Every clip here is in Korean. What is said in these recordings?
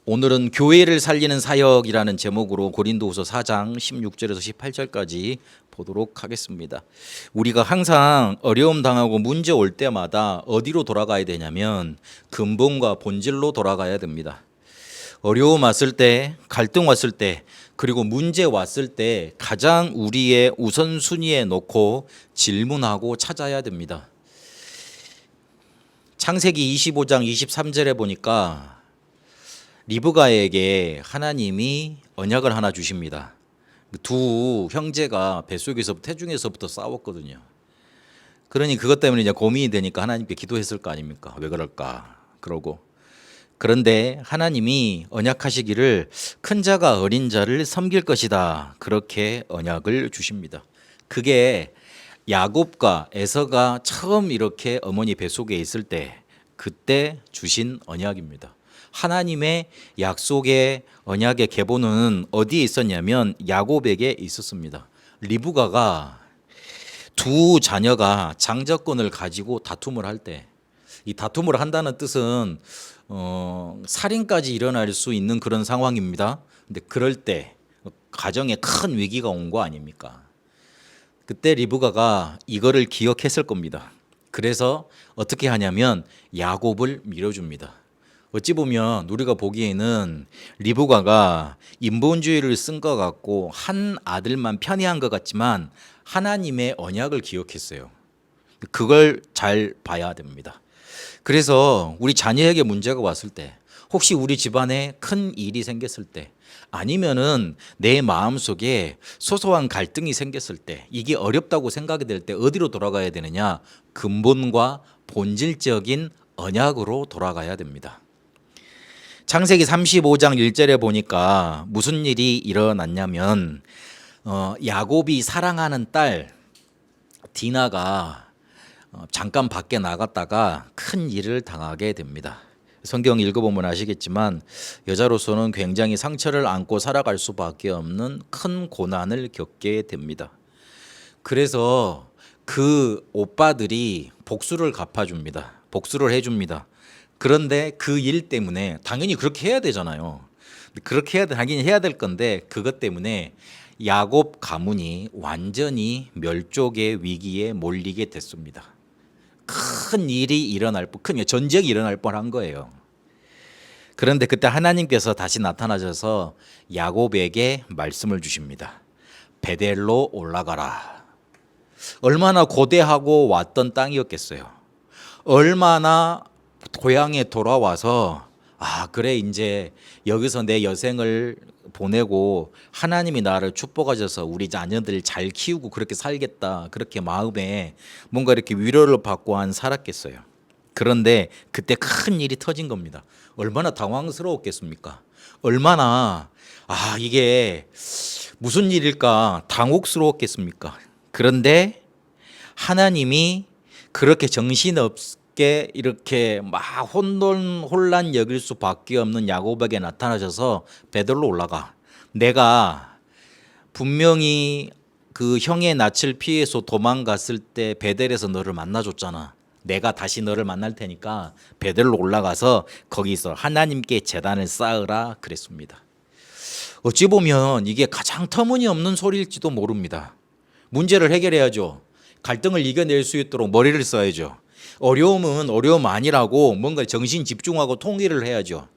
오늘은 교회를 살리는 사역이라는 제목으로 고린도후서 4장 16절에서 18절까지 보도록 하겠습니다. 우리가 항상 어려움 당하고 문제 올 때마다 어디로 돌아가야 되냐면 근본과 본질로 돌아가야 됩니다. 어려움 왔을 때, 갈등 왔을 때, 그리고 문제 왔을 때 가장 우리의 우선순위에 놓고 질문하고 찾아야 됩니다. 창세기 25장 23절에 보니까 리브가에게 하나님이 언약을 하나 주십니다. 두 형제가 뱃속에서 태중에서부터 싸웠거든요. 그러니 그것 때문에 이제 고민이 되니까 하나님께 기도했을 거 아닙니까? 왜 그럴까? 그런데 하나님이 언약하시기를 큰 자가 어린 자를 섬길 것이다. 그렇게 언약을 주십니다. 그게 야곱과 에서가 처음 이렇게 어머니 뱃속에 있을 때 그때 주신 언약입니다. 하나님의 약속의 언약의 계보는 어디에 있었냐면 야곱에게 있었습니다. 리브가가 두 자녀가 장자권을 가지고 다툼을 할 때, 이 다툼을 한다는 뜻은 살인까지 일어날 수 있는 그런 상황입니다. 근데 그럴 때 가정에 큰 위기가 온 거 아닙니까? 그때 리브가가 이거를 기억했을 겁니다. 그래서 어떻게 하냐면 야곱을 밀어줍니다. 어찌 보면 우리가 보기에는 리브가가 인본주의를 쓴 것 같고 한 아들만 편애한 것 같지만 하나님의 언약을 기억했어요. 그걸 잘 봐야 됩니다. 그래서 우리 자녀에게 문제가 왔을 때, 혹시 우리 집안에 큰 일이 생겼을 때, 아니면은 내 마음속에 소소한 갈등이 생겼을 때, 이게 어렵다고 생각이 될 때 어디로 돌아가야 되느냐? 근본과 본질적인 언약으로 돌아가야 됩니다. 창세기 35장 1절에 보니까 무슨 일이 일어났냐면 야곱이 사랑하는 딸 디나가 잠깐 밖에 나갔다가 큰 일을 당하게 됩니다. 성경 읽어보면 아시겠지만 여자로서는 굉장히 상처를 안고 살아갈 수밖에 없는 큰 고난을 겪게 됩니다. 그래서 그 오빠들이 복수를 갚아줍니다. 복수를 해줍니다. 그런데 그 일 때문에 당연히 그렇게 해야 되잖아요. 당연히 해야 될 건데 그것 때문에 야곱 가문이 완전히 멸족의 위기에 몰리게 됐습니다. 큰 일이 일어날 큰 전쟁이 일어날 뻔한 거예요. 그런데 그때 하나님께서 다시 나타나셔서 야곱에게 말씀을 주십니다. 베델로 올라가라. 얼마나 고대하고 왔던 땅이었겠어요. 얼마나 고향에 돌아와서 그래 이제 여기서 내 여생을 보내고 하나님이 나를 축복하셔서 우리 자녀들 잘 키우고 그렇게 살겠다, 그렇게 마음에 뭔가 이렇게 위로를 받고 살았겠어요. 그런데 그때 큰 일이 터진 겁니다. 얼마나 당황스러웠겠습니까? 얼마나 이게 무슨 일일까 당혹스러웠겠습니까? 그런데 하나님이 그렇게 정신없게 이렇게 막 혼란 여길 수밖에 없는 야곱에게 나타나셔서 베들로 올라가. 내가 분명히 그 형의 낯을 피해서 도망갔을 때 베델에서 너를 만나줬잖아. 내가 다시 너를 만날 테니까 베델로 올라가서 거기서 하나님께 제단을 쌓으라 그랬습니다. 어찌 보면 이게 가장 터무니없는 소리일지도 모릅니다. 문제를 해결해야죠. 갈등을 이겨낼 수 있도록 머리를 써야죠. 어려움은 어려움 아니라고 뭔가 정신 집중하고 통일을 해야죠.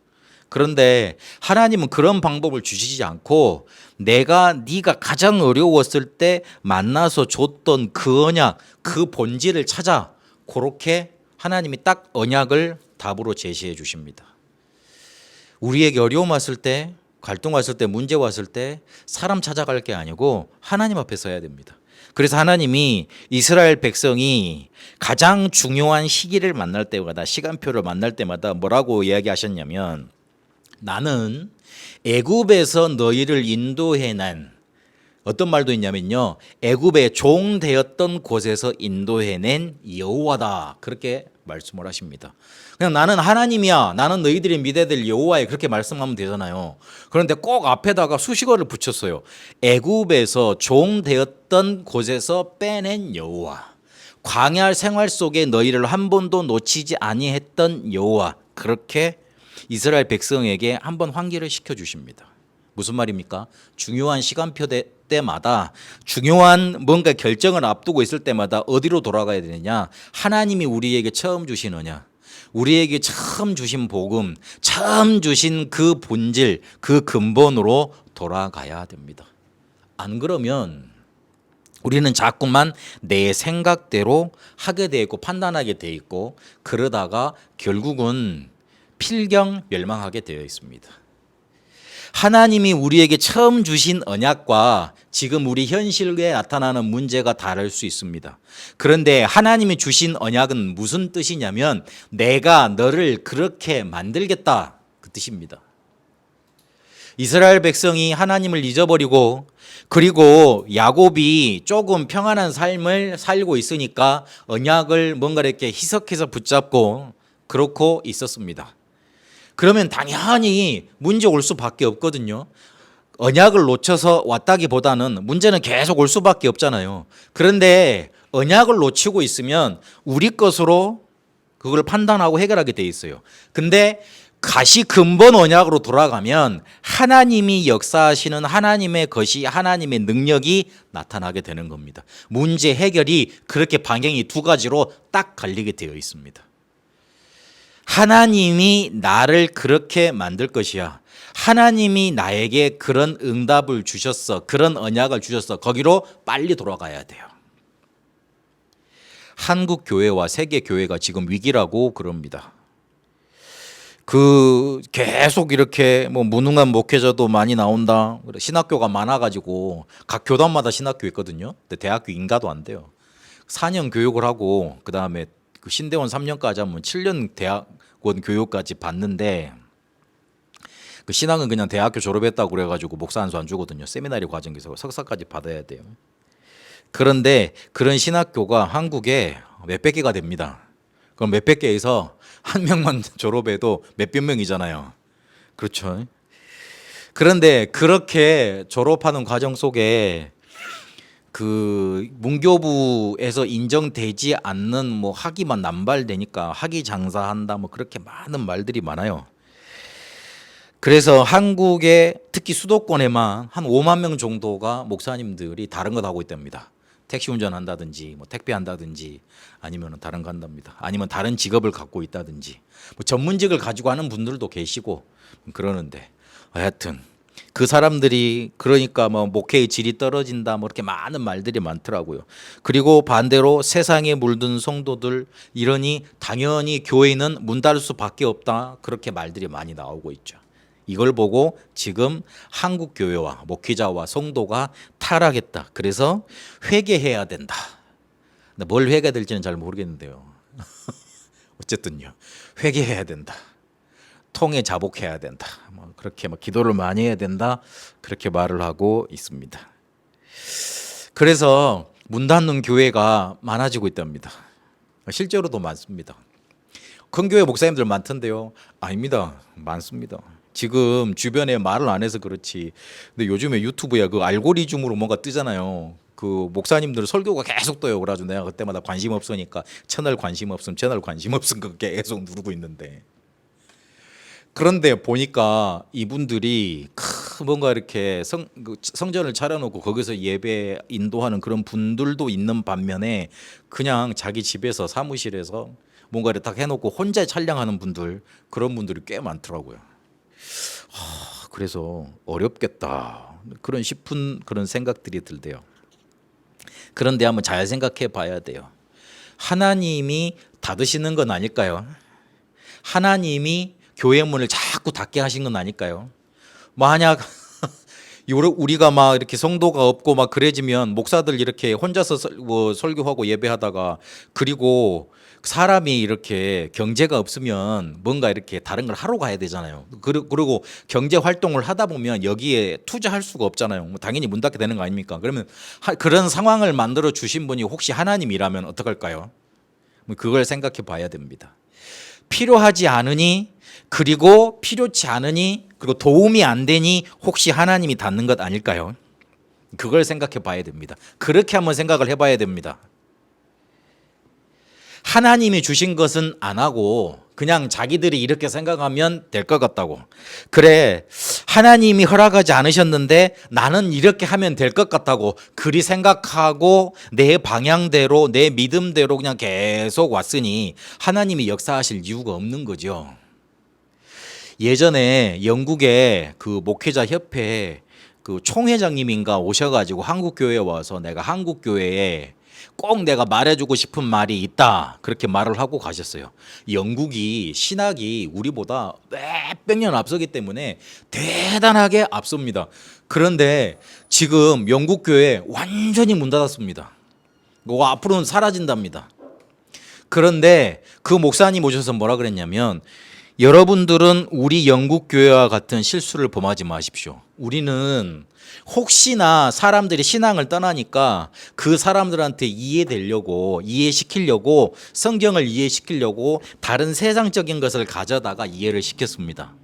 그런데 하나님은 그런 방법을 주시지 않고 네가 가장 어려웠을 때 만나서 줬던 그 언약, 그 본질을 찾아, 그렇게 하나님이 딱 언약을 답으로 제시해 주십니다. 우리에게 어려움 왔을 때, 갈등 왔을 때, 문제 왔을 때 사람 찾아갈 게 아니고 하나님 앞에 서야 됩니다. 그래서 하나님이 이스라엘 백성이 가장 중요한 시기를 만날 때마다, 시간표를 만날 때마다 뭐라고 이야기하셨냐면, 나는 애굽에서 너희를 인도해낸, 어떤 말도 있냐면요, 애굽의 종 되었던 곳에서 인도해낸 여호와다, 그렇게 말씀을 하십니다. 그냥 나는 하나님이야, 나는 너희들이 믿어야 될 여호와야, 그렇게 말씀하면 되잖아요. 그런데 꼭 앞에다가 수식어를 붙였어요. 애굽에서 종 되었던 곳에서 빼낸 여호와, 광야 생활 속에 너희를 한 번도 놓치지 아니했던 여호와, 그렇게 이스라엘 백성에게 한번 환기를 시켜주십니다. 무슨 말입니까? 중요한 시간표 때마다 중요한 뭔가 결정을 앞두고 있을 때마다 어디로 돌아가야 되느냐? 하나님이 우리에게 처음 주신 언약, 우리에게 처음 주신 복음, 처음 주신 그 본질, 그 근본으로 돌아가야 됩니다. 안 그러면 우리는 자꾸만 내 생각대로 하게 돼 있고 판단하게 돼 있고 그러다가 결국은 필경 멸망하게 되어 있습니다. 하나님이 우리에게 처음 주신 언약과 지금 우리 현실에 나타나는 문제가 다를 수 있습니다. 그런데 하나님이 주신 언약은 무슨 뜻이냐면 내가 너를 그렇게 만들겠다 그 뜻입니다. 이스라엘 백성이 하나님을 잊어버리고 그리고 야곱이 조금 평안한 삶을 살고 있으니까 언약을 뭔가 이렇게 희석해서 붙잡고 그렇고 있었습니다. 그러면 당연히 문제 올 수밖에 없거든요. 언약을 놓쳐서 왔다기보다는 문제는 계속 올 수밖에 없잖아요. 그런데 언약을 놓치고 있으면 우리 것으로 그걸 판단하고 해결하게 돼 있어요. 근데 다시 근본 언약으로 돌아가면 하나님이 역사하시는 하나님의 것이 하나님의 능력이 나타나게 되는 겁니다. 문제 해결이 그렇게 방향이 두 가지로 딱 갈리게 되어 있습니다. 하나님이 나를 그렇게 만들 것이야. 하나님이 나에게 그런 응답을 주셨어. 그런 언약을 주셨어. 거기로 빨리 돌아가야 돼요. 한국 교회와 세계 교회가 지금 위기라고 그럽니다. 계속 이렇게 무능한 목회자도 많이 나온다. 신학교가 많아가지고 각 교단마다 신학교 있거든요. 근데 대학교 인가도 안 돼요. 4년 교육을 하고 그 다음에 신대원 3년까지 하면 7년 대학원 교육까지 받는데 그 신학은 그냥 대학교 졸업했다고 그래가지고 목사 안수 안 주거든요. 세미나리 과정에서 석사까지 받아야 돼요. 그런데 그런 신학교가 한국에 몇백 개가 됩니다. 그럼 몇백 개에서 한 명만 졸업해도 몇백 명이잖아요. 그렇죠. 그런데 그렇게 졸업하는 과정 속에 그 문교부에서 인정되지 않는 학위만 남발되니까 학위 장사한다 그렇게 많은 말들이 많아요. 그래서 한국의 특히 수도권에만 한 5만 명 정도가 목사님들이 다른 것 하고 있답니다. 택시 운전한다든지 택배 한다든지 아니면 다른 거 한답니다. 아니면 다른 직업을 갖고 있다든지 전문직을 가지고 하는 분들도 계시고 그러는데 하여튼 그 사람들이 그러니까 목회의 질이 떨어진다 이렇게 많은 말들이 많더라고요. 그리고 반대로 세상에 물든 성도들 이러니 당연히 교회는 문 닫을 수밖에 없다 그렇게 말들이 많이 나오고 있죠. 이걸 보고 지금 한국 교회와 목회자와 성도가 타락했다. 그래서 회개해야 된다. 근데 뭘 회개해야 될지는 잘 모르겠는데요. 어쨌든요. 회개해야 된다. 통에 자복해야 된다. 그렇게 기도를 많이 해야 된다. 그렇게 말을 하고 있습니다. 그래서 문 닫는 교회가 많아지고 있답니다. 실제로도 많습니다. 큰 교회 목사님들 많던데요. 아닙니다. 많습니다. 지금 주변에 말을 안 해서 그렇지. 근데 요즘에 유튜브에 그 알고리즘으로 뭔가 뜨잖아요. 그 목사님들 설교가 계속 떠요. 그래가지고 내가 그때마다 관심 없으니까 채널 관심 없음 그렇게 계속 누르고 있는데. 그런데 보니까 이분들이 뭔가 이렇게 성전을 차려놓고 거기서 예배 인도하는 그런 분들도 있는 반면에 그냥 자기 집에서 사무실에서 뭔가를 딱 해놓고 혼자 촬영하는 분들 그런 분들이 꽤 많더라고요. 그래서 어렵겠다 싶은 그런 생각들이 들대요. 그런데 한번 잘 생각해 봐야 돼요. 하나님이 닫으시는 건 아닐까요? 하나님이 교회 문을 자꾸 닫게 하신 건 아닐까요? 만약 우리가 이렇게 성도가 없고 그래지면 목사들 이렇게 혼자서 설교하고 예배하다가 그리고 사람이 이렇게 경제가 없으면 뭔가 이렇게 다른 걸 하러 가야 되잖아요. 그리고 경제 활동을 하다 보면 여기에 투자할 수가 없잖아요. 당연히 문 닫게 되는 거 아닙니까? 그러면 그런 상황을 만들어 주신 분이 혹시 하나님이라면 어떡할까요? 그걸 생각해 봐야 됩니다. 필요하지 않으니 그리고 필요치 않으니 그리고 도움이 안 되니 혹시 하나님이 닫는 것 아닐까요? 그걸 생각해 봐야 됩니다. 그렇게 한번 생각을 해봐야 됩니다. 하나님이 주신 것은 안 하고 그냥 자기들이 이렇게 생각하면 될 것 같다고. 그래, 하나님이 허락하지 않으셨는데 나는 이렇게 하면 될 것 같다고 그리 생각하고 내 방향대로 내 믿음대로 그냥 계속 왔으니 하나님이 역사하실 이유가 없는 거죠. 예전에 영국의 그 목회자 협회 그 총회장님인가 오셔가지고 한국 교회에 와서 내가 한국 교회에 꼭 내가 말해주고 싶은 말이 있다 그렇게 말을 하고 가셨어요. 영국이 신학이 우리보다 몇백 년 앞서기 때문에 대단하게 앞섭니다. 그런데 지금 영국 교회 완전히 문 닫았습니다. 그거 앞으로는 사라진답니다. 그런데 그 목사님 오셔서 뭐라 그랬냐면, 여러분들은 우리 영국 교회와 같은 실수를 범하지 마십시오. 우리는 혹시나 사람들이 신앙을 떠나니까 그 사람들한테 이해시키려고 성경을 이해시키려고 다른 세상적인 것을 가져다가 이해를 시켰습니다.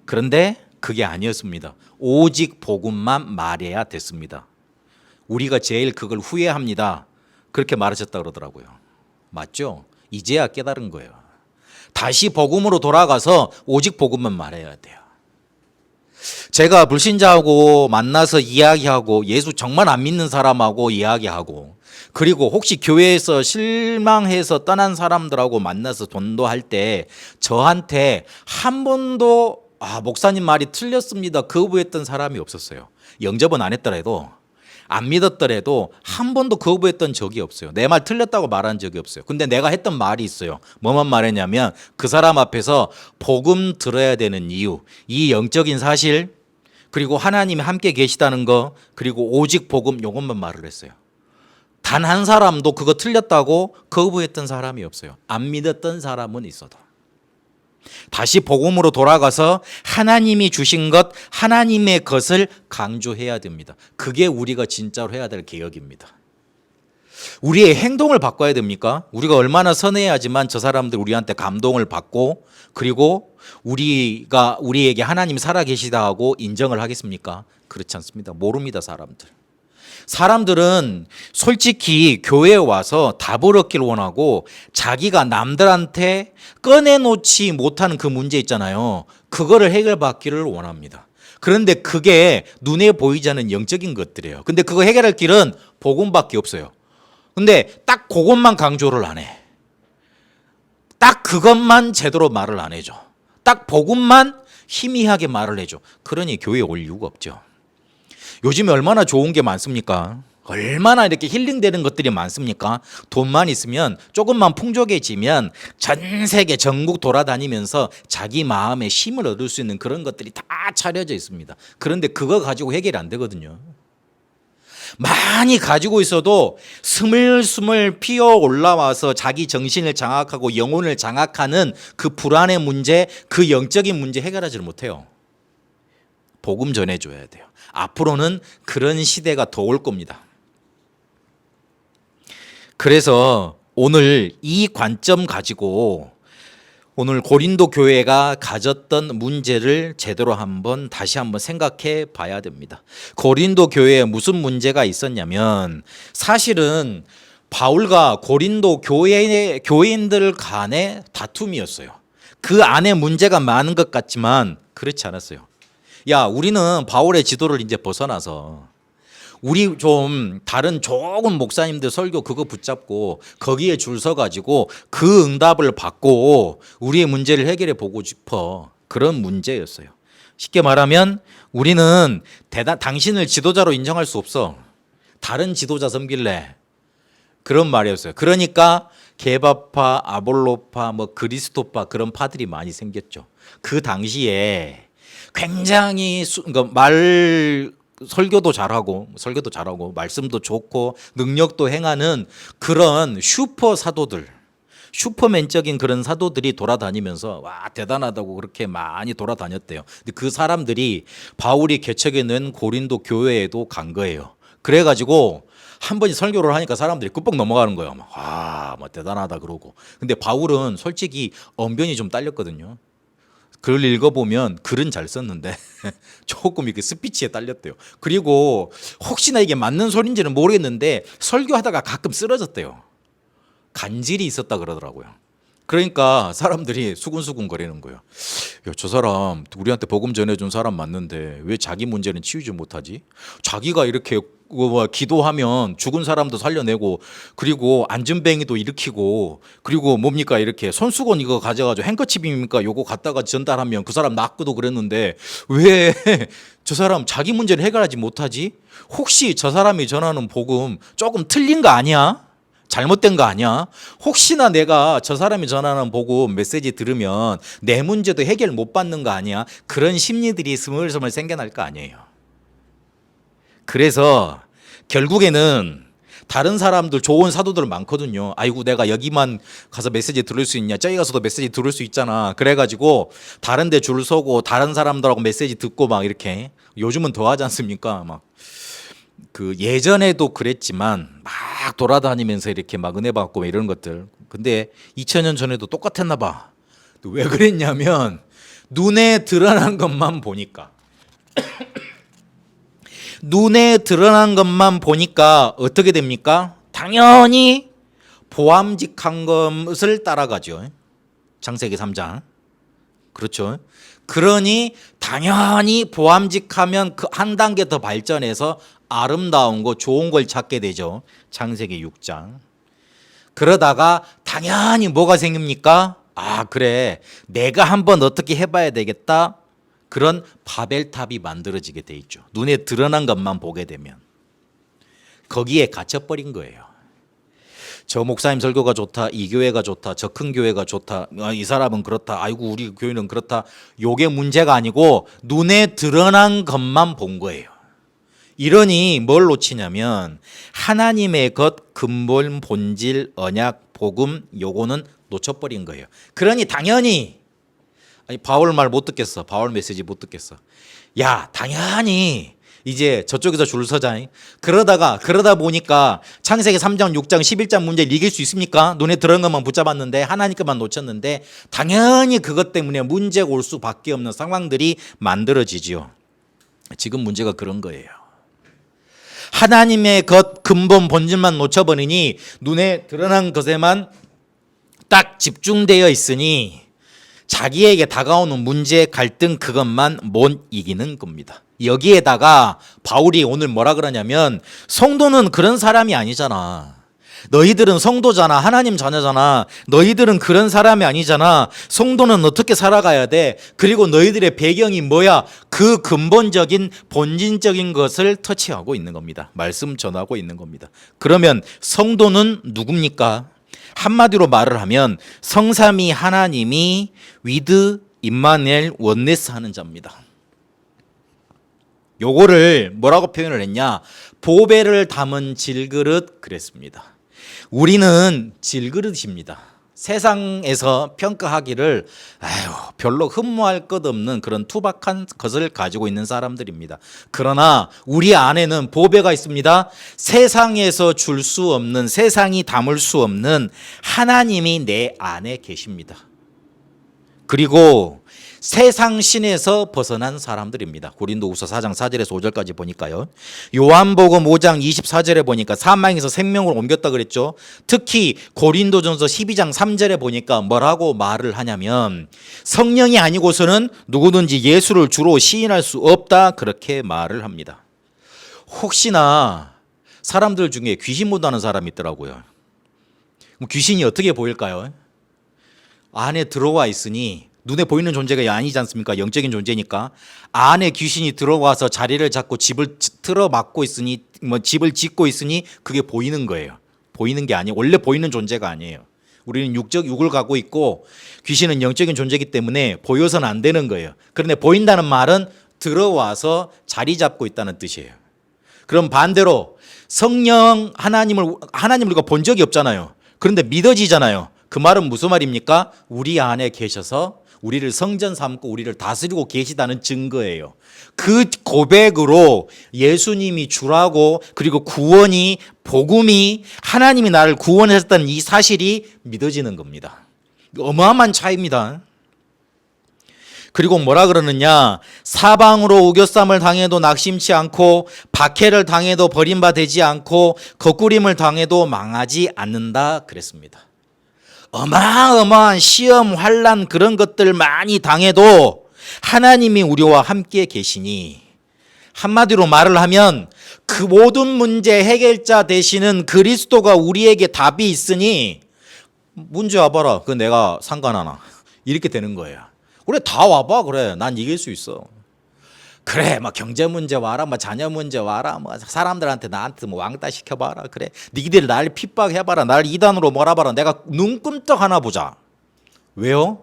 그런데 그게 아니었습니다. 오직 복음만 말해야 됐습니다. 우리가 제일 그걸 후회합니다. 그렇게 말하셨다 그러더라고요. 맞죠? 이제야 깨달은 거예요. 다시 복음으로 돌아가서 오직 복음만 말해야 돼요. 제가 불신자하고 만나서 이야기하고 예수 정말 안 믿는 사람하고 이야기하고, 그리고 혹시 교회에서 실망해서 떠난 사람들하고 만나서 전도할 때 저한테 한 번도 목사님 말이 틀렸습니다 거부했던 사람이 없었어요. 영접은 안 했더라도 안 믿었더라도 한 번도 거부했던 적이 없어요. 내 말 틀렸다고 말한 적이 없어요. 근데 내가 했던 말이 있어요. 뭐만 말했냐면 그 사람 앞에서 복음 들어야 되는 이유, 이 영적인 사실, 그리고 하나님이 함께 계시다는 거, 그리고 오직 복음, 요것만 말을 했어요. 단 한 사람도 그거 틀렸다고 거부했던 사람이 없어요. 안 믿었던 사람은 있어도. 다시 복음으로 돌아가서 하나님이 주신 것, 하나님의 것을 강조해야 됩니다. 그게 우리가 진짜로 해야 될 개혁입니다. 우리의 행동을 바꿔야 됩니까? 우리가 얼마나 선해야지만 저 사람들 우리한테 감동을 받고, 그리고 우리에게 하나님 살아계시다 하고 인정을 하겠습니까? 그렇지 않습니다. 모릅니다, 사람들. 사람들은 솔직히 교회에 와서 답을 얻길 원하고 자기가 남들한테 꺼내놓지 못하는 그 문제 있잖아요. 그거를 해결받기를 원합니다. 그런데 그게 눈에 보이지 않는 영적인 것들이에요. 근데 그거 해결할 길은 복음밖에 없어요. 근데 딱 그것만 강조를 안 해. 딱 그것만 제대로 말을 안 해줘. 딱 복음만 희미하게 말을 해줘. 그러니 교회에 올 이유가 없죠. 요즘에 얼마나 좋은 게 많습니까? 얼마나 이렇게 힐링되는 것들이 많습니까? 돈만 있으면, 조금만 풍족해지면 전 세계 전국 돌아다니면서 자기 마음에 힘을 얻을 수 있는 그런 것들이 다 차려져 있습니다. 그런데 그거 가지고 해결이 안 되거든요. 많이 가지고 있어도 스물스물 피어 올라와서 자기 정신을 장악하고 영혼을 장악하는 그 불안의 문제, 그 영적인 문제 해결하지를 못해요. 복음 전해줘야 돼요. 앞으로는 그런 시대가 더 올 겁니다. 그래서 오늘 이 관점 가지고 오늘 고린도 교회가 가졌던 문제를 제대로 다시 한번 생각해 봐야 됩니다. 고린도 교회에 무슨 문제가 있었냐면, 사실은 바울과 고린도 교인들 간의 다툼이었어요. 그 안에 문제가 많은 것 같지만 그렇지 않았어요. 우리는 바울의 지도를 이제 벗어나서 우리 좀 다른 좋은 목사님들 설교 그거 붙잡고 거기에 줄 서가지고 그 응답을 받고 우리의 문제를 해결해 보고 싶어. 그런 문제였어요. 쉽게 말하면 우리는 당신을 지도자로 인정할 수 없어. 다른 지도자 섬길래. 그런 말이었어요. 그러니까 게바파, 아볼로파, 그리스도파 그런 파들이 많이 생겼죠. 그 당시에 굉장히 설교도 잘하고 말씀도 좋고 능력도 행하는 그런 슈퍼 사도들, 슈퍼맨적인 그런 사도들이 돌아다니면서 와 대단하다고 그렇게 많이 돌아다녔대요. 근데 그 사람들이 바울이 개척해 낸 고린도 교회에도 간 거예요. 그래가지고 한 번이 설교를 하니까 사람들이 끄뻑 넘어가는 거예요. 대단하다 그러고. 근데 바울은 솔직히 언변이 좀 딸렸거든요. 글 읽어보면 글은 잘 썼는데 조금 이렇게 스피치에 딸렸대요. 그리고 혹시나 이게 맞는 소리인지는 모르겠는데 설교하다가 가끔 쓰러졌대요. 간질이 있었다 그러더라고요. 그러니까 사람들이 수군수군 거리는 거예요. 야, 저 사람 우리한테 복음 전해준 사람 맞는데 왜 자기 문제는 치유지 못하지? 자기가 이렇게 기도하면 죽은 사람도 살려내고 그리고 안전뱅이도 일으키고 그리고 뭡니까 이렇게 손수건 이거 가져가지고 행커칩입니까 요거 갖다가 전달하면 그 사람 낫고도 그랬는데 왜 저 사람 자기 문제를 해결하지 못하지? 혹시 저 사람이 전하는 복음 조금 틀린 거 아니야? 잘못된 거 아니야? 혹시나 내가 저 사람이 전하는 복음 메시지 들으면 내 문제도 해결 못 받는 거 아니야? 그런 심리들이 스물스물 생겨날 거 아니에요. 그래서 결국에는 다른 사람들 좋은 사도들 많거든요. 아이고 내가 여기만 가서 메시지 들을 수 있냐? 저기 가서도 메시지 들을 수 있잖아. 그래가지고 다른 데 줄 서고 다른 사람들하고 메시지 듣고 막 이렇게 요즘은 더 하지 않습니까? 막 그 예전에도 그랬지만 막 돌아다니면서 이렇게 막 은혜 받고 이런 것들. 근데 2000년 전에도 똑같았나 봐. 왜 그랬냐면 눈에 드러난 것만 보니까 눈에 드러난 것만 보니까 어떻게 됩니까? 당연히 보암직한 것을 따라가죠. 창세기 3장. 그렇죠. 그러니 당연히 보암직하면 그 한 단계 더 발전해서 아름다운 거 좋은 걸 찾게 되죠. 창세기 6장. 그러다가 당연히 뭐가 생깁니까? 아 그래 내가 한번 어떻게 해봐야 되겠다. 그런 바벨탑이 만들어지게 돼 있죠. 눈에 드러난 것만 보게 되면 거기에 갇혀버린 거예요. 저 목사님 설교가 좋다, 이 교회가 좋다, 저 큰 교회가 좋다, 이 사람은 그렇다, 아이고 우리 교회는 그렇다. 요게 문제가 아니고 눈에 드러난 것만 본 거예요. 이러니 뭘 놓치냐면 하나님의 것, 근본, 본질, 언약, 복음 요거는 놓쳐버린 거예요. 그러니 당연히 아니 바울 말 못 듣겠어. 바울 메시지 못 듣겠어. 야 당연히 이제 저쪽에서 줄 서자. 그러다 보니까 창세기 3장 6장 11장 문제를 이길 수 있습니까? 눈에 들어간 것만 붙잡았는데 하나님 것만 놓쳤는데 당연히 그것 때문에 문제가 올 수밖에 없는 상황들이 만들어지지요. 지금 문제가 그런 거예요. 하나님의 것 근본 본질만 놓쳐버리니 눈에 드러난 것에만 딱 집중되어 있으니 자기에게 다가오는 문제, 갈등 그것만 못 이기는 겁니다. 여기에다가 바울이 오늘 뭐라 그러냐면 성도는 그런 사람이 아니잖아. 너희들은 성도잖아. 하나님 자녀잖아. 너희들은 그런 사람이 아니잖아. 성도는 어떻게 살아가야 돼? 그리고 너희들의 배경이 뭐야? 그 근본적인 본질적인 것을 터치하고 있는 겁니다. 말씀 전하고 있는 겁니다. 그러면 성도는 누굽니까? 한마디로 말을 하면 성삼위 하나님이 위드 임마누엘 원네스 하는 자입니다. 요거를 뭐라고 표현을 했냐? 보배를 담은 질그릇 그랬습니다. 우리는 질그릇입니다. 세상에서 평가하기를 별로 흠모할 것 없는 그런 투박한 것을 가지고 있는 사람들입니다. 그러나 우리 안에는 보배가 있습니다. 세상에서 줄 수 없는, 세상이 담을 수 없는 하나님이 내 안에 계십니다. 그리고 세상 신에서 벗어난 사람들입니다. 고린도후서 4장 4절에서 5절까지 보니까요. 요한복음 5장 24절에 보니까 사망에서 생명으로 옮겼다 그랬죠. 특히 고린도전서 12장 3절에 보니까 뭐라고 말을 하냐면 성령이 아니고서는 누구든지 예수를 주로 시인할 수 없다 그렇게 말을 합니다. 혹시나 사람들 중에 귀신 본다는 사람이 있더라고요. 귀신이 어떻게 보일까요? 안에 들어와 있으니 눈에 보이는 존재가 아니지 않습니까? 영적인 존재니까 안에 귀신이 들어와서 자리를 잡고 집을 틀어막고 있으니 집을 짓고 있으니 그게 보이는 거예요. 보이는 게 아니에요. 원래 보이는 존재가 아니에요. 우리는 육을 갖고 있고 귀신은 영적인 존재이기 때문에 보여서는 안 되는 거예요. 그런데 보인다는 말은 들어와서 자리 잡고 있다는 뜻이에요. 그럼 반대로 성령 하나님을 우리가 본 적이 없잖아요. 그런데 믿어지잖아요. 그 말은 무슨 말입니까? 우리 안에 계셔서 우리를 성전 삼고 우리를 다스리고 계시다는 증거예요. 그 고백으로 예수님이 주라고 그리고 구원이 복음이 하나님이 나를 구원하셨다는 이 사실이 믿어지는 겁니다. 어마어마한 차이입니다. 그리고 뭐라 그러느냐? 사방으로 우겨쌈을 당해도 낙심치 않고 박해를 당해도 버림받지 않고 거꾸림을 당해도 망하지 않는다 그랬습니다. 어마어마한 시험, 환난 그런 것들 많이 당해도 하나님이 우리와 함께 계시니, 한마디로 말을 하면 그 모든 문제 해결자 되시는 그리스도가 우리에게 답이 있으니 문제 와봐라. 그건 내가 상관하나. 이렇게 되는 거예요. 그래, 다 와봐. 그래, 난 이길 수 있어. 그래, 막 경제 문제 와라, 뭐 자녀 문제 와라, 뭐 사람들한테 나한테 뭐 왕따 시켜봐라. 그래, 니들 날 핍박해봐라, 날 이단으로 몰아봐라. 내가 눈금떡 하나 보자. 왜요?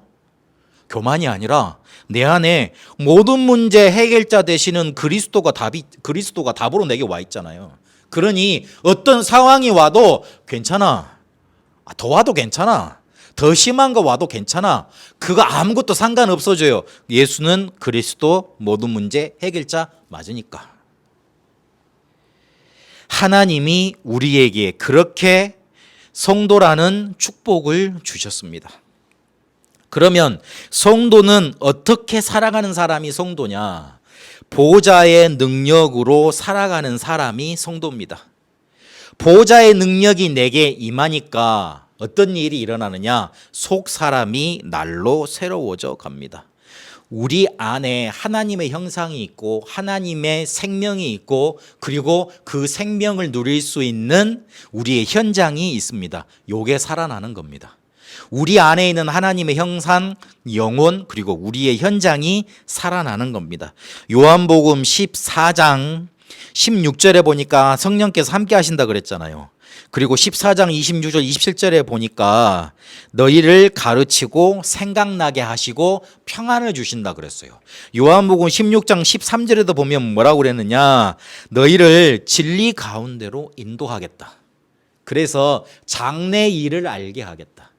교만이 아니라 내 안에 모든 문제 해결자 되시는 그리스도가 답으로 내게 와 있잖아요. 그러니 어떤 상황이 와도 괜찮아. 더 와도 괜찮아. 더 심한 거 와도 괜찮아. 그거 아무것도 상관없어져요. 예수는 그리스도 모든 문제 해결자 맞으니까. 하나님이 우리에게 그렇게 성도라는 축복을 주셨습니다. 그러면 성도는 어떻게 살아가는 사람이 성도냐? 보호자의 능력으로 살아가는 사람이 성도입니다. 보호자의 능력이 내게 임하니까 어떤 일이 일어나느냐? 속 사람이 날로 새로워져 갑니다. 우리 안에 하나님의 형상이 있고 하나님의 생명이 있고 그리고 그 생명을 누릴 수 있는 우리의 현장이 있습니다. 요게 살아나는 겁니다. 우리 안에 있는 하나님의 형상, 영혼 그리고 우리의 현장이 살아나는 겁니다. 요한복음 14장 16절에 보니까 성령께서 함께 하신다 그랬잖아요. 그리고 14장 26절 27절에 보니까 너희를 가르치고 생각나게 하시고 평안을 주신다 그랬어요. 요한복음 16장 13절에도 보면 뭐라고 그랬느냐? 너희를 진리 가운데로 인도하겠다. 그래서 장래 일을 알게 하겠다.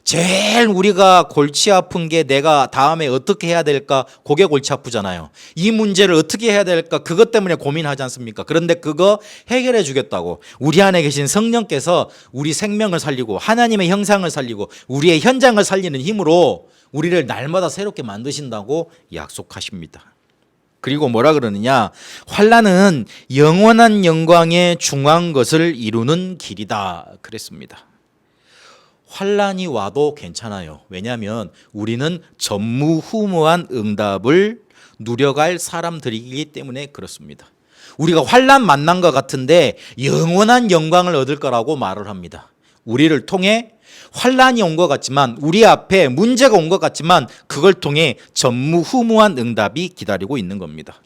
제일 우리가 골치 아픈 게 내가 다음에 어떻게 해야 될까? 그게 골치 아프잖아요. 이 문제를 어떻게 해야 될까? 그것 때문에 고민하지 않습니까? 그런데 그거 해결해 주겠다고 우리 안에 계신 성령께서 우리 생명을 살리고 하나님의 형상을 살리고 우리의 현장을 살리는 힘으로 우리를 날마다 새롭게 만드신다고 약속하십니다. 그리고 뭐라 그러느냐? 환난은 영원한 영광에 중한 것을 이루는 길이다 그랬습니다. 환난이 와도 괜찮아요. 왜냐하면 우리는 전무후무한 응답을 누려갈 사람들이기 때문에 그렇습니다. 우리가 환난 만난 것 같은데 영원한 영광을 얻을 거라고 말을 합니다. 우리를 통해 환난이 온 것 같지만 우리 앞에 문제가 온 것 같지만 그걸 통해 전무후무한 응답이 기다리고 있는 겁니다.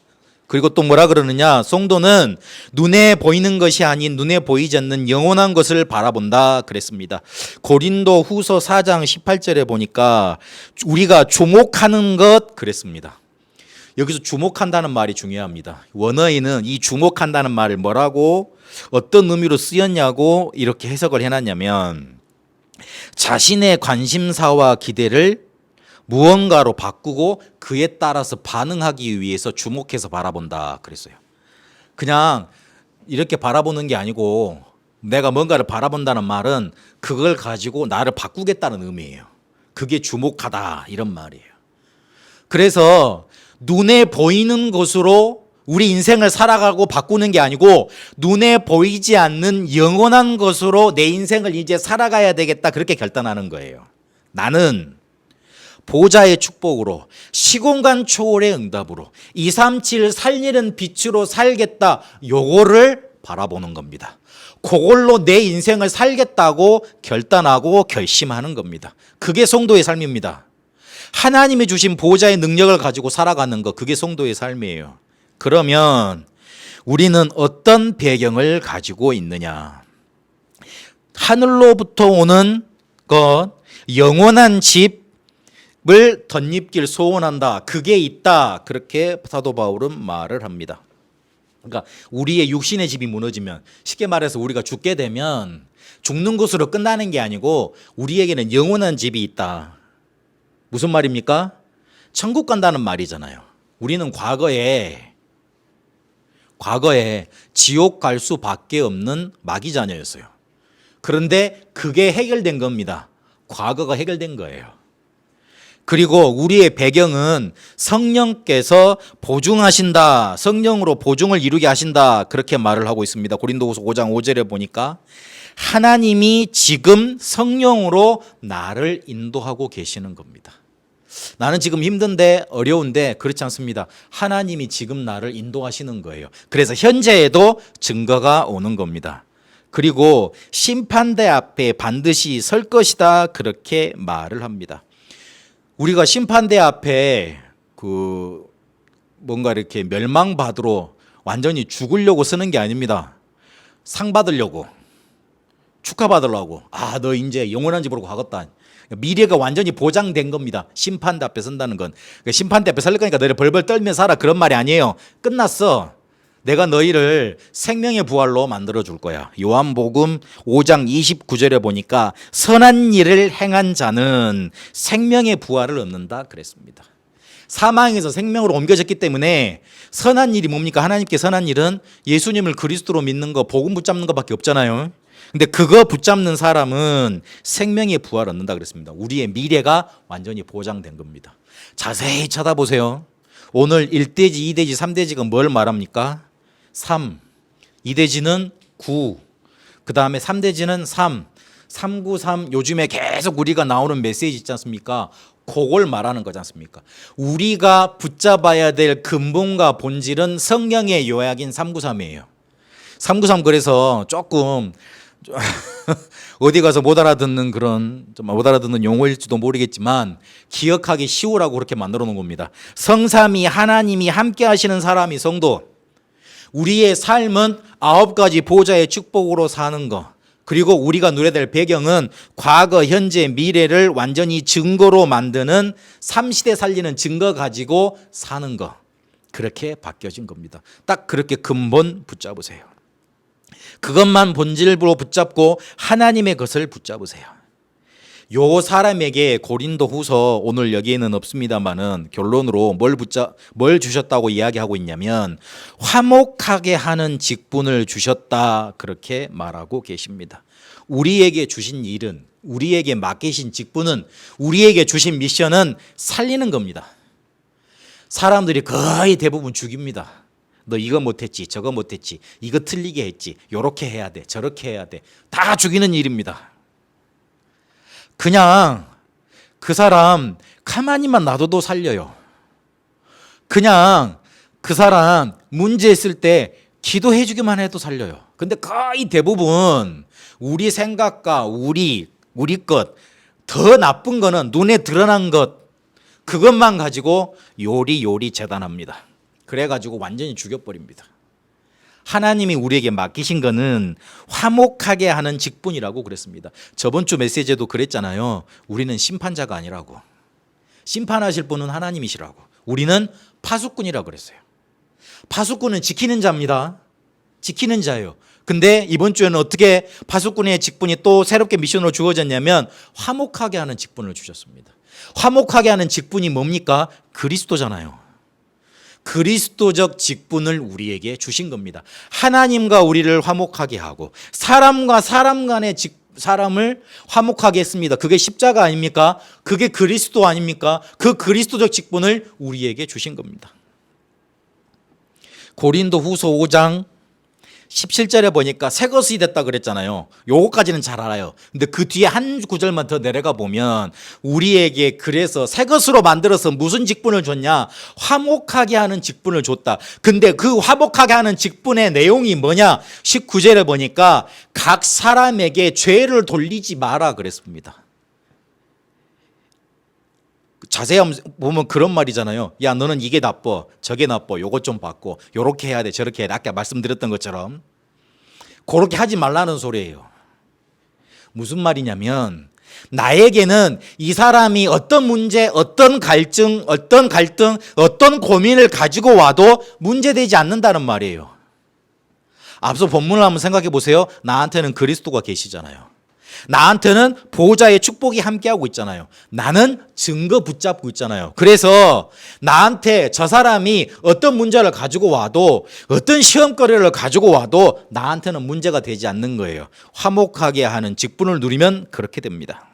그리고 또 뭐라 그러느냐? 성도는 눈에 보이는 것이 아닌 눈에 보이지 않는 영원한 것을 바라본다 그랬습니다. 고린도 후서 4장 18절에 보니까 우리가 주목하는 것 그랬습니다. 여기서 주목한다는 말이 중요합니다. 원어에는 이 주목한다는 말을 뭐라고 어떤 의미로 쓰였냐고 이렇게 해석을 해놨냐면 자신의 관심사와 기대를 무언가로 바꾸고 그에 따라서 반응하기 위해서 주목해서 바라본다 그랬어요. 그냥 이렇게 바라보는 게 아니고 내가 뭔가를 바라본다는 말은 그걸 가지고 나를 바꾸겠다는 의미예요. 그게 주목하다 이런 말이에요. 그래서 눈에 보이는 것으로 우리 인생을 살아가고 바꾸는 게 아니고 눈에 보이지 않는 영원한 것으로 내 인생을 이제 살아가야 되겠다 그렇게 결단하는 거예요. 나는 보호자의 축복으로 시공간 초월의 응답으로 237 살리는 빛으로 살겠다 요거를 바라보는 겁니다. 그걸로 내 인생을 살겠다고 결단하고 결심하는 겁니다. 그게 성도의 삶입니다. 하나님이 주신 보호자의 능력을 가지고 살아가는 거 그게 성도의 삶이에요. 그러면 우리는 어떤 배경을 가지고 있느냐? 하늘로부터 오는 것 영원한 집 을 덧입길 소원한다. 그게 있다. 그렇게 사도 바울은 말을 합니다. 그러니까 우리의 육신의 집이 무너지면 쉽게 말해서 우리가 죽게 되면 죽는 것으로 끝나는 게 아니고 우리에게는 영원한 집이 있다. 무슨 말입니까? 천국 간다는 말이잖아요. 우리는 과거에 지옥 갈 수밖에 없는 마귀 자녀였어요. 그런데 그게 해결된 겁니다. 과거가 해결된 거예요. 그리고 우리의 배경은 성령께서 보증하신다. 성령으로 보증을 이루게 하신다. 그렇게 말을 하고 있습니다. 고린도후서 5장 5절에 보니까 하나님이 지금 성령으로 나를 인도하고 계시는 겁니다. 나는 지금 힘든데 어려운데 그렇지 않습니다. 하나님이 지금 나를 인도하시는 거예요. 그래서 현재에도 증거가 오는 겁니다. 그리고 심판대 앞에 반드시 설 것이다 그렇게 말을 합니다. 우리가 심판대 앞에 뭔가 이렇게 멸망받으러 완전히 죽으려고 쓰는 게 아닙니다. 상 받으려고, 축하받으려고. 너 이제 영원한 집으로 가겠다. 미래가 완전히 보장된 겁니다. 심판대 앞에 선다는 건. 심판대 앞에 설 거니까 너희 벌벌 떨며 살아 그런 말이 아니에요. 끝났어. 내가 너희를 생명의 부활로 만들어 줄 거야. 요한복음 5장 29절에 보니까 선한 일을 행한 자는 생명의 부활을 얻는다 그랬습니다. 사망에서 생명으로 옮겨졌기 때문에 선한 일이 뭡니까? 하나님께 선한 일은 예수님을 그리스도로 믿는 거, 복음 붙잡는 것밖에 없잖아요. 근데 그거 붙잡는 사람은 생명의 부활을 얻는다 그랬습니다. 우리의 미래가 완전히 보장된 겁니다. 자세히 쳐다보세요. 오늘 1대지, 2대지, 3대지가 뭘 말합니까? 3, 2대지는 9, 그 다음에 3대지는 3, 393 요즘에 계속 우리가 나오는 메시지 있지 않습니까? 그걸 말하는 거지 않습니까? 우리가 붙잡아야 될 근본과 본질은 성령의 요약인 393이에요. 393 그래서 조금 어디 가서 못 알아듣는 못 알아듣는 용어일지도 모르겠지만 기억하기 쉬우라고 그렇게 만들어 놓은 겁니다. 성삼위 하나님이 함께 하시는 사람이 성도. 우리의 삶은 9가지 보좌의 축복으로 사는 거. 그리고 우리가 누려야 될 배경은 과거, 현재, 미래를 완전히 증거로 만드는 3시대 살리는 증거 가지고 사는 거. 그렇게 바뀌어진 겁니다. 딱 그렇게 근본 붙잡으세요. 그것만 본질로 붙잡고 하나님의 것을 붙잡으세요. 요 사람에게 고린도후서 오늘 여기에는 없습니다만은 결론으로 뭘 주셨다고 이야기하고 있냐면 화목하게 하는 직분을 주셨다 그렇게 말하고 계십니다. 우리에게 주신 일은, 우리에게 맡기신 직분은, 우리에게 주신 미션은 살리는 겁니다. 사람들이 거의 대부분 죽입니다. 너 이거 못했지, 저거 못했지, 이거 틀리게 했지, 요렇게 해야 돼, 저렇게 해야 돼. 다 죽이는 일입니다. 그냥 그 사람 가만히만 놔둬도 살려요. 그냥 그 사람 문제 있을 때 기도해 주기만 해도 살려요. 근데 거의 대부분 우리 생각과 우리 것, 더 나쁜 거는 눈에 드러난 것, 그것만 가지고 요리 재단합니다. 그래가지고 완전히 죽여버립니다. 하나님이 우리에게 맡기신 거는 화목하게 하는 직분이라고 그랬습니다. 저번 주 메시지에도 그랬잖아요. 우리는 심판자가 아니라고. 심판하실 분은 하나님이시라고. 우리는 파수꾼이라고 그랬어요. 파수꾼은 지키는 자입니다. 지키는 자예요. 근데 이번 주에는 어떻게 파수꾼의 직분이 또 새롭게 미션으로 주어졌냐면 화목하게 하는 직분을 주셨습니다. 화목하게 하는 직분이 뭡니까? 그리스도잖아요. 그리스도적 직분을 우리에게 주신 겁니다. 하나님과 우리를 화목하게 하고 사람과 사람 간의 사람을 화목하게 했습니다. 그게 십자가 아닙니까? 그게 그리스도 아닙니까? 그 그리스도적 직분을 우리에게 주신 겁니다. 고린도후서 5장 17절에 보니까 새 것이 됐다 그랬잖아요. 요거까지는 잘 알아요. 근데 그 뒤에 한 구절만 더 내려가 보면 우리에게 그래서 새 것으로 만들어서 무슨 직분을 줬냐? 화목하게 하는 직분을 줬다. 근데 그 화목하게 하는 직분의 내용이 뭐냐? 19절에 보니까 각 사람에게 죄를 돌리지 마라 그랬습니다. 자세히 보면 그런 말이잖아요. 야, 너는 이게 나빠, 저게 나빠, 요것 좀 바꿔, 요렇게 해야 돼, 저렇게 해야 돼. 아까 말씀드렸던 것처럼 그렇게 하지 말라는 소리예요. 무슨 말이냐면 나에게는 이 사람이 어떤 문제, 어떤 갈등, 어떤 고민을 가지고 와도 문제되지 않는다는 말이에요. 앞서 본문을 한번 생각해 보세요. 나한테는 그리스도가 계시잖아요. 나한테는 보호자의 축복이 함께하고 있잖아요. 나는 증거 붙잡고 있잖아요. 그래서 나한테 저 사람이 어떤 문제를 가지고 와도, 어떤 시험거리를 가지고 와도 나한테는 문제가 되지 않는 거예요. 화목하게 하는 직분을 누리면 그렇게 됩니다.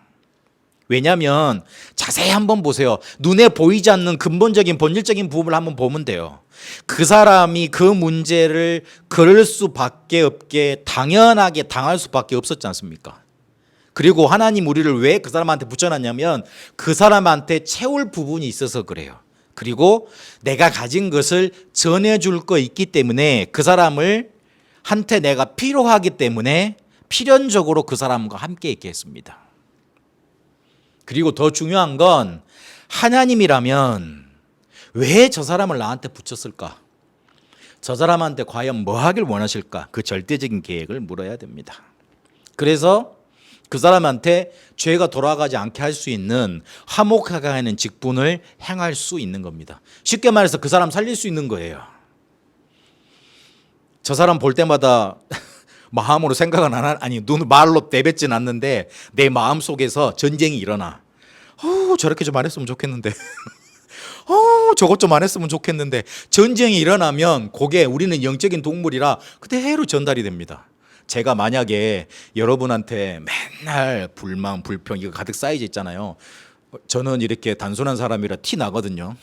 왜냐하면 자세히 한번 보세요. 눈에 보이지 않는 근본적인 본질적인 부분을 한번 보면 돼요. 그 사람이 그 문제를 그럴 수밖에 없게 당연하게 당할 수밖에 없었지 않습니까? 그리고 하나님 우리를 왜 그 사람한테 붙여놨냐면 그 사람한테 채울 부분이 있어서 그래요. 그리고 내가 가진 것을 전해줄 거 있기 때문에 그 사람을 한테 내가 필요하기 때문에 필연적으로 그 사람과 함께 있게 했습니다. 그리고 더 중요한 건 하나님이라면 왜 저 사람을 나한테 붙였을까? 저 사람한테 과연 뭐 하길 원하실까? 그 절대적인 계획을 물어야 됩니다. 그래서 그 사람한테 죄가 돌아가지 않게 할 수 있는 화목하게 하는 직분을 행할 수 있는 겁니다. 쉽게 말해서 그 사람 살릴 수 있는 거예요. 저 사람 볼 때마다 마음으로 생각은 눈 말로 내뱉진 않는데 내 마음 속에서 전쟁이 일어나. 저렇게 좀 안 했으면 좋겠는데. 저것 좀 안 했으면 좋겠는데. 전쟁이 일어나면 그게 우리는 영적인 동물이라 그대로 전달이 됩니다. 제가 만약에 여러분한테 맨날 불만, 불평 이거 가득 쌓이져 있잖아요. 저는 이렇게 단순한 사람이라 티 나거든요.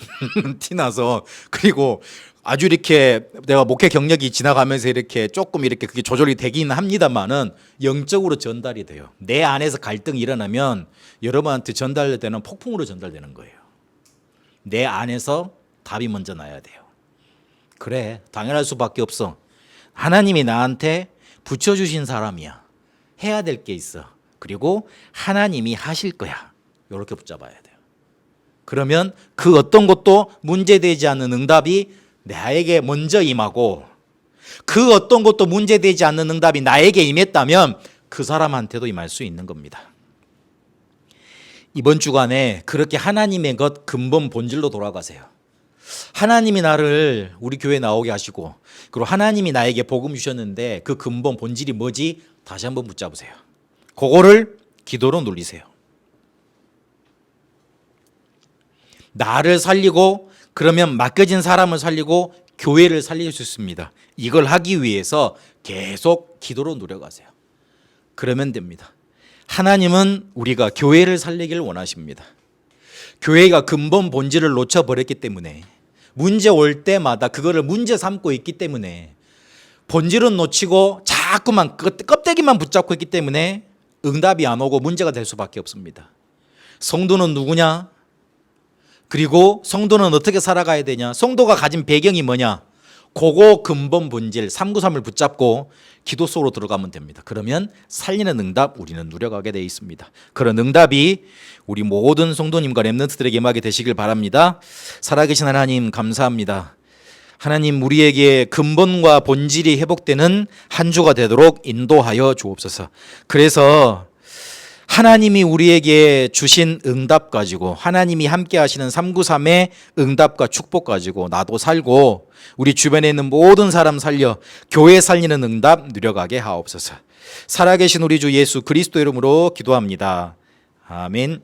티 나서 그리고 아주 이렇게 내가 목회 경력이 지나가면서 이렇게 조금 이렇게 그게 조절이 되긴 합니다만은 영적으로 전달이 돼요. 내 안에서 갈등이 일어나면 여러분한테 전달되는 폭풍으로 전달되는 거예요. 내 안에서 답이 먼저 나야 돼요. 그래, 당연할 수밖에 없어. 하나님이 나한테 붙여주신 사람이야. 해야 될 게 있어. 그리고 하나님이 하실 거야. 이렇게 붙잡아야 돼요. 그러면 그 어떤 것도 문제되지 않는 응답이 나에게 먼저 임하고 그 어떤 것도 문제되지 않는 응답이 나에게 임했다면 그 사람한테도 임할 수 있는 겁니다. 이번 주간에 그렇게 하나님의 것 근본 본질로 돌아가세요. 하나님이 나를 우리 교회에 나오게 하시고 그리고 하나님이 나에게 복음 주셨는데 그 근본 본질이 뭐지? 다시 한번 붙잡으세요. 그거를 기도로 누리세요. 나를 살리고 그러면 맡겨진 사람을 살리고 교회를 살릴 수 있습니다. 이걸 하기 위해서 계속 기도로 누려가세요. 그러면 됩니다. 하나님은 우리가 교회를 살리기를 원하십니다. 교회가 근본 본질을 놓쳐버렸기 때문에 문제 올 때마다 그거를 문제 삼고 있기 때문에 본질은 놓치고 자꾸만 껍데기만 붙잡고 있기 때문에 응답이 안 오고 문제가 될 수밖에 없습니다. 성도는 누구냐? 그리고 성도는 어떻게 살아가야 되냐? 성도가 가진 배경이 뭐냐? 그거 근본 본질 393을 붙잡고 기도 속으로 들어가면 됩니다. 그러면 살리는 응답 우리는 누려가게 되어 있습니다. 그런 응답이 우리 모든 성도님과 렘넌트들에게 임하게 되시길 바랍니다. 살아계신 하나님 감사합니다. 하나님 우리에게 근본과 본질이 회복되는 한 주가 되도록 인도하여 주옵소서. 그래서 하나님이 우리에게 주신 응답 가지고 하나님이 함께 하시는 393의 응답과 축복 가지고 나도 살고 우리 주변에 있는 모든 사람 살려 교회 살리는 응답 누려가게 하옵소서. 살아계신 우리 주 예수 그리스도 이름으로 기도합니다. 아멘.